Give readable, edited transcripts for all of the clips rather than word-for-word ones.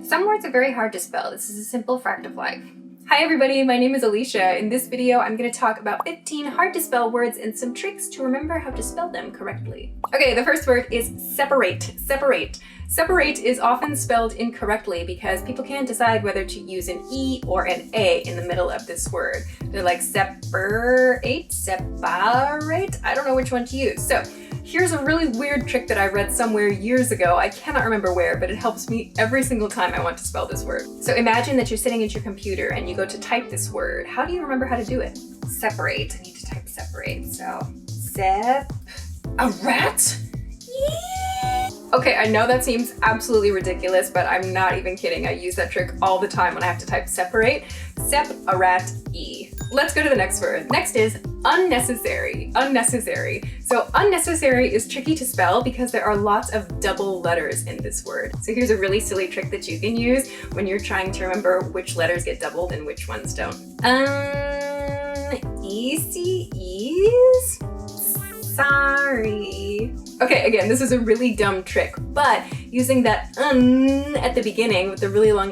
Some words are very hard to spell. This is a simple fact of life. Hi everybody, my name is Alicia. In this video, I'm going to talk about 15 hard to spell words and some tricks to remember how to spell them correctly. Okay, the first word is separate. Separate. Separate is often spelled incorrectly because people can't decide whether to use an E or an A in the middle of this word. They're like separate, separate. I don't know which one to use. So here's a really weird trick that I read somewhere years ago. I cannot remember where, but it helps me every single time I want to spell this word. So imagine that you're sitting at your computer and you go to type this word. How do you remember how to do it? Separate. I need to type separate. So a rat? Okay, I know that seems absolutely ridiculous, but I'm not even kidding. I use that trick all the time when I have to type separate. Sep-a-rat-e. Let's go to the next word. Next is unnecessary. Unnecessary. So unnecessary is tricky to spell because there are lots of double letters in this word. So here's a really silly trick that you can use when you're trying to remember which letters get doubled and which ones don't. Easy. Sorry. Okay, again, this is a really dumb trick, but using that at the beginning with the really long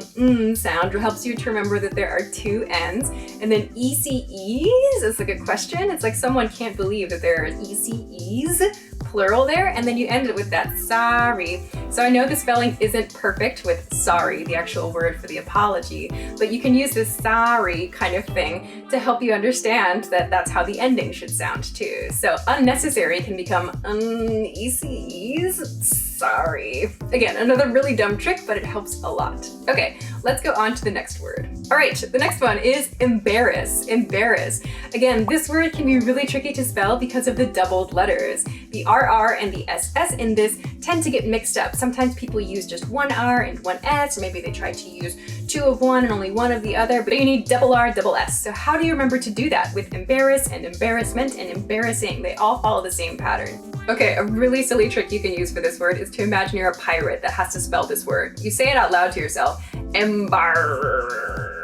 sound helps you to remember that there are two N's. And then ECEs is like a question. It's like someone can't believe that there are ECEs, plural there, and then you end it with that sorry. So I know the spelling isn't perfect with sorry, the actual word for the apology, but you can use this sorry kind of thing to help you understand that that's how the ending should sound too. So unnecessary can become ECEs. Sorry. Again, another really dumb trick, but it helps a lot. Okay, let's go on to the next word. All right, the next one is embarrass. Embarrass. Again, this word can be really tricky to spell because of the doubled letters. The RR and the SS in this tend to get mixed up. Sometimes people use just one R and one S, or maybe they try to use two of one and only one of the other, but you need double R, double S. So how do you remember to do that with embarrass and embarrassment and embarrassing? They all follow the same pattern. Okay, a really silly trick you can use for this word is to imagine you're a pirate that has to spell this word. You say it out loud to yourself, embarr.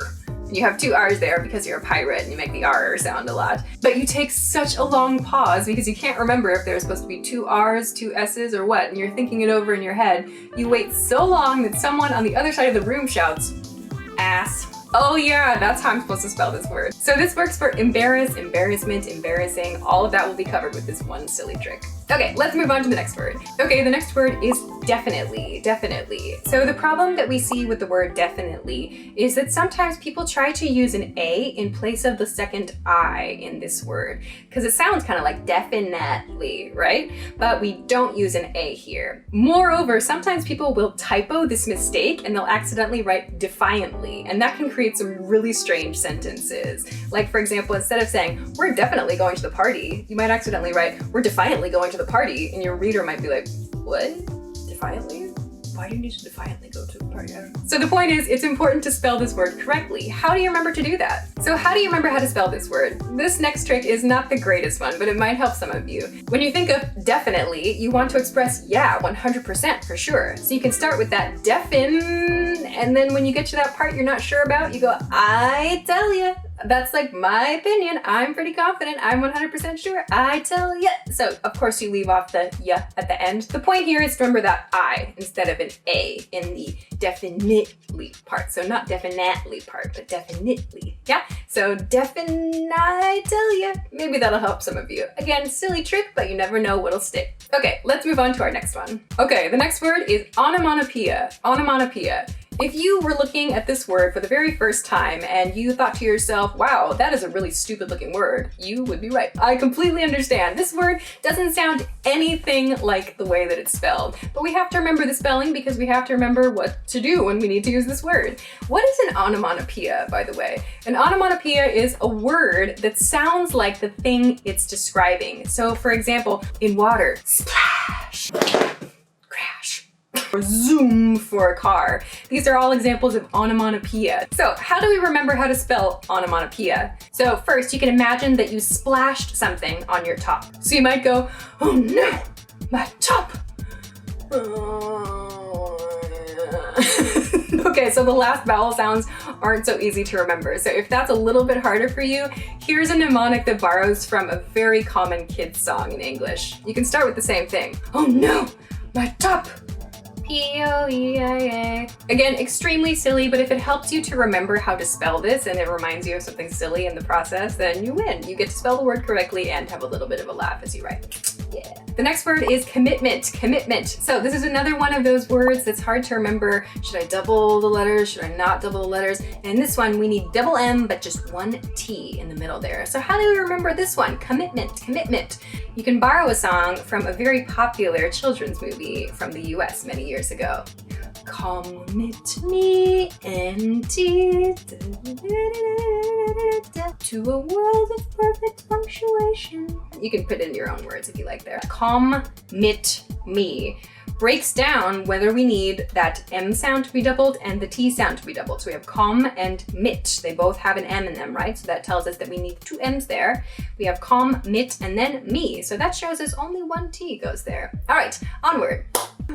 You have two R's there because you're a pirate and you make the R sound a lot. But you take such a long pause because you can't remember if there's supposed to be two R's, two S's, or what, and you're thinking it over in your head. You wait so long that someone on the other side of the room shouts, ass. Oh yeah, that's how I'm supposed to spell this word. So this works for embarrass, embarrassment, embarrassing. All of that will be covered with this one silly trick. Okay, let's move on to the next word. Okay, the next word is definitely, definitely. So the problem that we see with the word definitely is that sometimes people try to use an A in place of the second I in this word, because it sounds kind of like definitely, right? But we don't use an A here. Moreover, sometimes people will typo this mistake and they'll accidentally write defiantly, and that can create some really strange sentences. Like for example, instead of saying, we're definitely going to the party, you might accidentally write, we're defiantly going to the party, and your reader might be like, what? Defiantly? Why do you need to defiantly go to the party? I don't know. So the point is, it's important to spell this word correctly. How do you remember to do that? So how do you remember how to spell this word? This next trick is not the greatest one, but it might help some of you. When you think of definitely, you want to express, yeah, 100% for sure. So you can start with that defin, and then when you get to that part you're not sure about, you go, I tell ya. That's like my opinion. I'm pretty confident. I'm 100% sure. I tell ya. So of course you leave off the ya at the end. The point here is to remember that I instead of an A in the definitely part. So not definitely part, but definitely. Yeah? So I tell ya. Maybe that'll help some of you. Again, silly trick, but you never know what'll stick. Okay, let's move on to our next one. Okay, the next word is onomatopoeia. Onomatopoeia. If you were looking at this word for the very first time and you thought to yourself, wow, that is a really stupid looking word, you would be right. I completely understand. This word doesn't sound anything like the way that it's spelled, but we have to remember the spelling because we have to remember what to do when we need to use this word. What is an onomatopoeia, by the way? An onomatopoeia is a word that sounds like the thing it's describing. So for example, in water, splash, crash. Or zoom for a car. These are all examples of onomatopoeia. So how do we remember how to spell onomatopoeia? So first, you can imagine that you splashed something on your top. So you might go, oh no, my top. Okay, so the last vowel sounds aren't so easy to remember. So if that's a little bit harder for you, here's a mnemonic that borrows from a very common kids song in English. You can start with the same thing. Oh no, my top. P-O-E-I-A. Again, extremely silly, but if it helps you to remember how to spell this and it reminds you of something silly in the process, then you win. You get to spell the word correctly and have a little bit of a laugh as you write. Yeah. The next word is commitment, commitment. So this is another one of those words that's hard to remember. Should I double the letters? Should I not double the letters? And in this one, we need double M, but just one T in the middle there. So how do we remember this one? Commitment, commitment. You can borrow a song from a very popular children's movie from the US many years ago. Commit me, NT, to a world of perfect punctuation. You can put in your own words if you like there. Commit me breaks down whether we need that M sound to be doubled and the T sound to be doubled. So we have com and mit. They both have an M in them, right? So that tells us that we need two M's there. We have com, mit, and then me. So that shows us only one T goes there. All right, onward.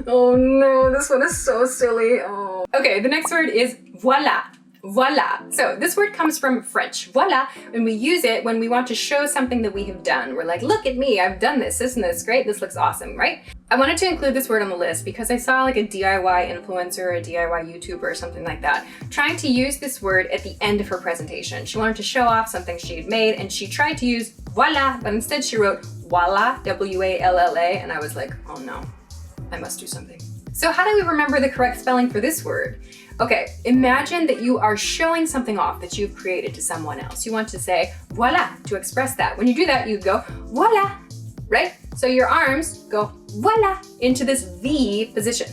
Oh no, this one is so silly. Oh. Okay, the next word is voila. Voila. So this word comes from French. Voila, and we use it when we want to show something that we have done. We're like, look at me, I've done this. Isn't this great? This looks awesome, right? I wanted to include this word on the list because I saw like a DIY influencer, a DIY YouTuber or something like that, trying to use this word at the end of her presentation. She wanted to show off something she had made and she tried to use voila, but instead she wrote voila, W-A-L-L-A, and I was like, oh no, I must do something. So how do we remember the correct spelling for this word? Okay, imagine that you are showing something off that you've created to someone else. You want to say voila to express that. When you do that, you go voila, right? So your arms go voila into this V position.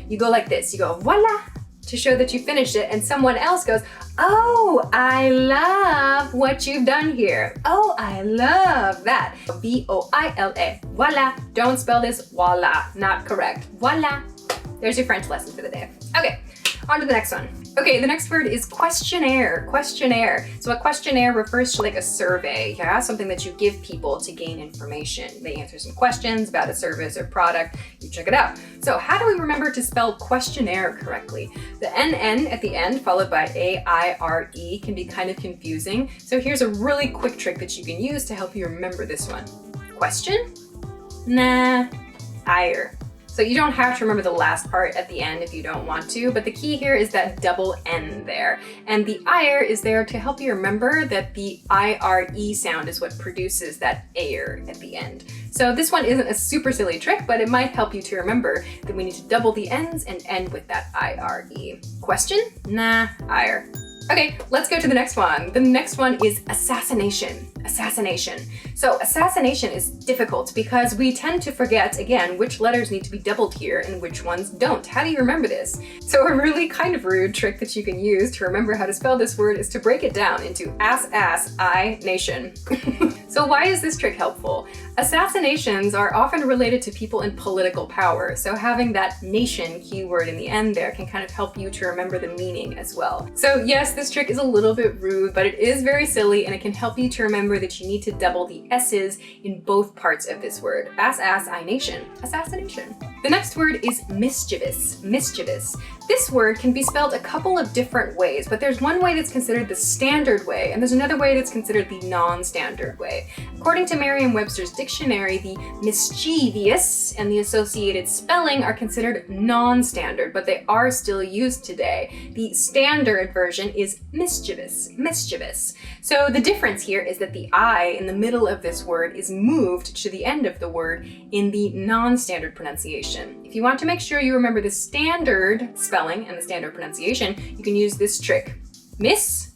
You go like this, you go voila to show that you finished it, and someone else goes, oh, I love what you've done here. Oh, I love that. V-O-I-L-A, voila. Don't spell this voila, not correct. Voila. There's your French lesson for the day. Okay, on to the next one. Okay, the next word is questionnaire, questionnaire. So a questionnaire refers to like a survey, yeah? Something that you give people to gain information. They answer some questions about a service or product, you check it out. So how do we remember to spell questionnaire correctly? The NN at the end followed by A-I-R-E can be kind of confusing. So here's a really quick trick that you can use to help you remember this one. Question? Nah, ire. So you don't have to remember the last part at the end if you don't want to, but the key here is that double N there. And the ire is there to help you remember that the I-R-E sound is what produces that air at the end. So this one isn't a super silly trick, but it might help you to remember that we need to double the N's and end with that I-R-E. Question? Nah, ire. Okay, let's go to the next one. The next one is assassination. Assassination. So assassination is difficult because we tend to forget, again, which letters need to be doubled here and which ones don't. How do you remember this? So a really kind of rude trick that you can use to remember how to spell this word is to break it down into ass-ass-I-nation. So why is this trick helpful? Assassinations are often related to people in political power, so having that nation keyword in the end there can kind of help you to remember the meaning as well. So yes, this trick is a little bit rude, but it is very silly and it can help you to remember that you need to double the S's in both parts of this word. Ass-ass-I-nation. Assassination. The next word is mischievous. Mischievous. This word can be spelled a couple of different ways, but there's one way that's considered the standard way, and there's another way that's considered the non-standard way. According to Merriam-Webster's dictionary, the mischievous and the associated spelling are considered non-standard, but they are still used today. The standard version is mischievous, mischievous. So the difference here is that the I in the middle of this word is moved to the end of the word in the non-standard pronunciation. If you want to make sure you remember the standard spelling and the standard pronunciation, you can use this trick. Mischievous.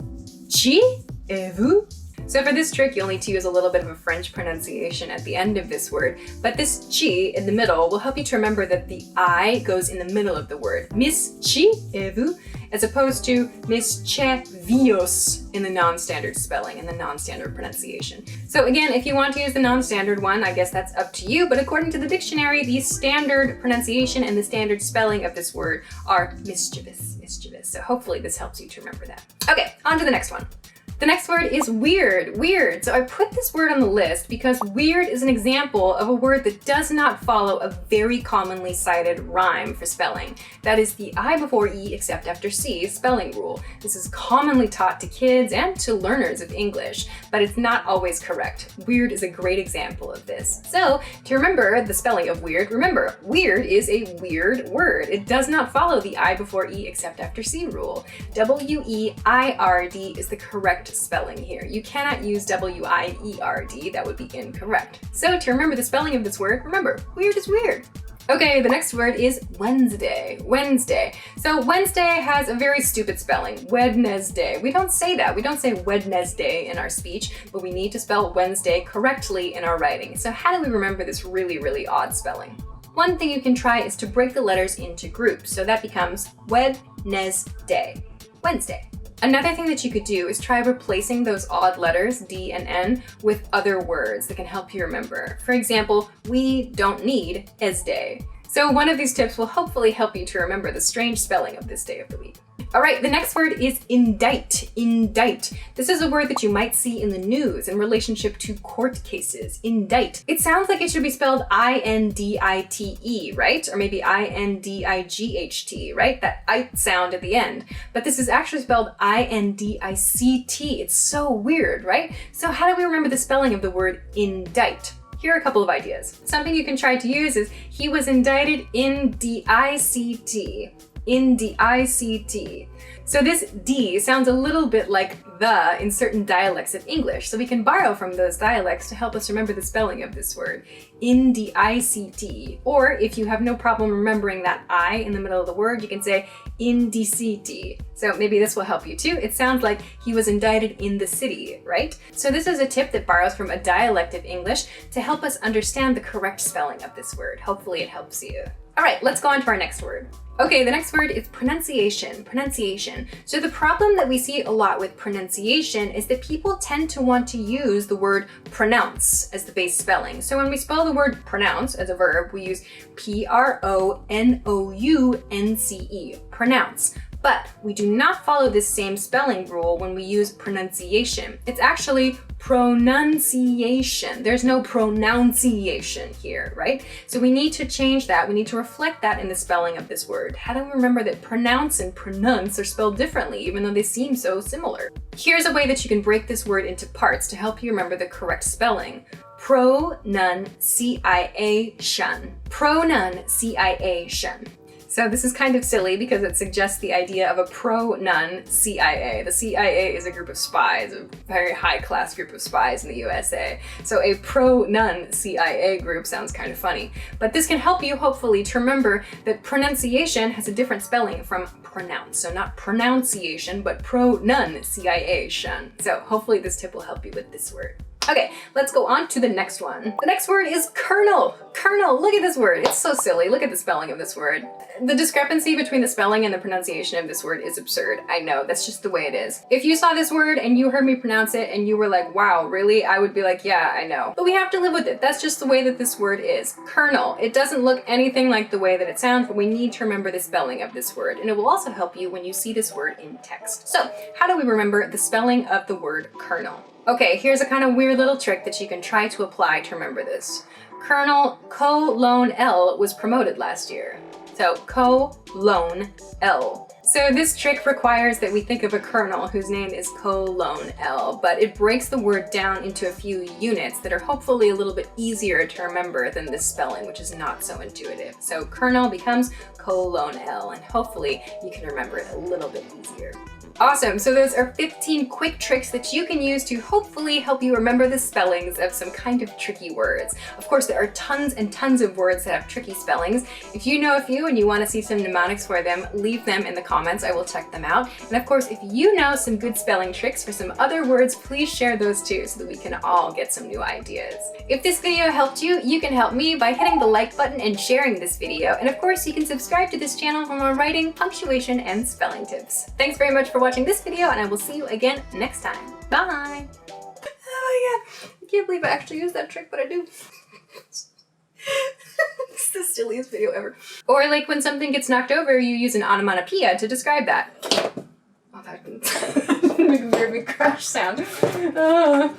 So for this trick, you'll need to use a little bit of a French pronunciation at the end of this word, but this chi in the middle will help you to remember that the I goes in the middle of the word. Mischievous, as opposed to mischievous in the non-standard spelling and the non-standard pronunciation. So again, if you want to use the non-standard one, I guess that's up to you, but according to the dictionary, the standard pronunciation and the standard spelling of this word are mischievous, mischievous. So hopefully this helps you to remember that. Okay, on to the next one. The next word is weird. Weird. So I put this word on the list because weird is an example of a word that does not follow a very commonly cited rhyme for spelling. That is the I before E except after C spelling rule. This is commonly taught to kids and to learners of English, but it's not always correct. Weird is a great example of this. So to remember the spelling of weird, remember, weird is a weird word. It does not follow the I before E except after C rule. W-E-I-R-D is the correct spelling here. You cannot use W-I-E-R-D, that would be incorrect. So to remember the spelling of this word, remember, weird is weird. Okay, the next word is Wednesday. Wednesday. So Wednesday has a very stupid spelling, Wednesday. We don't say that. We don't say Wednesday in our speech, but we need to spell Wednesday correctly in our writing. So how do we remember this really, really odd spelling? One thing you can try is to break the letters into groups. So that becomes Wednesday. Wednesday. Another thing that you could do is try replacing those odd letters, D and N, with other words that can help you remember. For example, we don't need Esday. So one of these tips will hopefully help you to remember the strange spelling of this day of the week. All right, the next word is indict. Indict. This is a word that you might see in the news in relationship to court cases. Indict. It sounds like it should be spelled I-N-D-I-T-E, right? Or maybe I-N-D-I-G-H-T, right? That "ite" sound at the end. But this is actually spelled I-N-D-I-C-T. It's so weird, right? So how do we remember the spelling of the word indict? Here are a couple of ideas. Something you can try to use is he was indicted in D-I-C-T. In D-I-C-T. So this D sounds a little bit like the in certain dialects of English, so we can borrow from those dialects to help us remember the spelling of this word. In D-I-C-T. Or if you have no problem remembering that I in the middle of the word, you can say in D-C-T. So maybe this will help you too. It sounds like he was indicted in the city, right? So this is a tip that borrows from a dialect of English to help us understand the correct spelling of this word. Hopefully it helps you. All right, let's go on to our next word. Okay, the next word is pronunciation. Pronunciation. So the problem that we see a lot with pronunciation is that people tend to want to use the word pronounce as the base spelling. So when we spell the word pronounce as a verb, we use P-R-O-N-O-U-N-C-E, pronounce. But we do not follow this same spelling rule when we use pronunciation. It's actually pronunciation. There's no pronunciation here, right? So we need to change that. We need to reflect that in the spelling of this word. How do we remember that pronounce and pronounce are spelled differently, even though they seem so similar? Here's a way that you can break this word into parts to help you remember the correct spelling. Pronunciation. Pronunciation. So this is kind of silly because it suggests the idea of a pro-nun CIA. The CIA is a group of spies, a very high-class group of spies in the USA. So a pro-nun CIA group sounds kind of funny. But this can help you, hopefully, to remember that pronunciation has a different spelling from pronounce. So not pronunciation, but pronunciation. So hopefully this tip will help you with this word. Okay, let's go on to the next one. The next word is kernel. Kernel, look at this word. It's so silly. Look at the spelling of this word. The discrepancy between the spelling and the pronunciation of this word is absurd. I know, that's just the way it is. If you saw this word and you heard me pronounce it and you were like, wow, really? I would be like, yeah, I know. But we have to live with it. That's just the way that this word is. Kernel. It doesn't look anything like the way that it sounds, but we need to remember the spelling of this word. And it will also help you when you see this word in text. So, how do we remember the spelling of the word kernel? Okay, here's a kind of weird little trick that you can try to apply to remember this. Colonel Colonel was promoted last year. So Colonel. So this trick requires that we think of a colonel whose name is Colonel, but it breaks the word down into a few units that are hopefully a little bit easier to remember than this spelling, which is not so intuitive. So colonel becomes Colonel, and hopefully you can remember it a little bit easier. Awesome, so those are 15 quick tricks that you can use to hopefully help you remember the spellings of some kind of tricky words. Of course, there are tons and tons of words that have tricky spellings. If you know a few and you want to see some mnemonics for them, leave them in the comments. I will check them out. And of course, if you know some good spelling tricks for some other words, please share those too so that we can all get some new ideas. If this video helped you, you can help me by hitting the like button and sharing this video. And of course, you can subscribe to this channel for more writing, punctuation, and spelling tips. Thanks very much for watching this video, and I will see you again next time. Bye! Oh my god, I can't believe I actually used that trick, but I do. This is the silliest video ever. Or like when something gets knocked over, you use an onomatopoeia to describe that. Oh, that Make a weird big crash sound. Uh,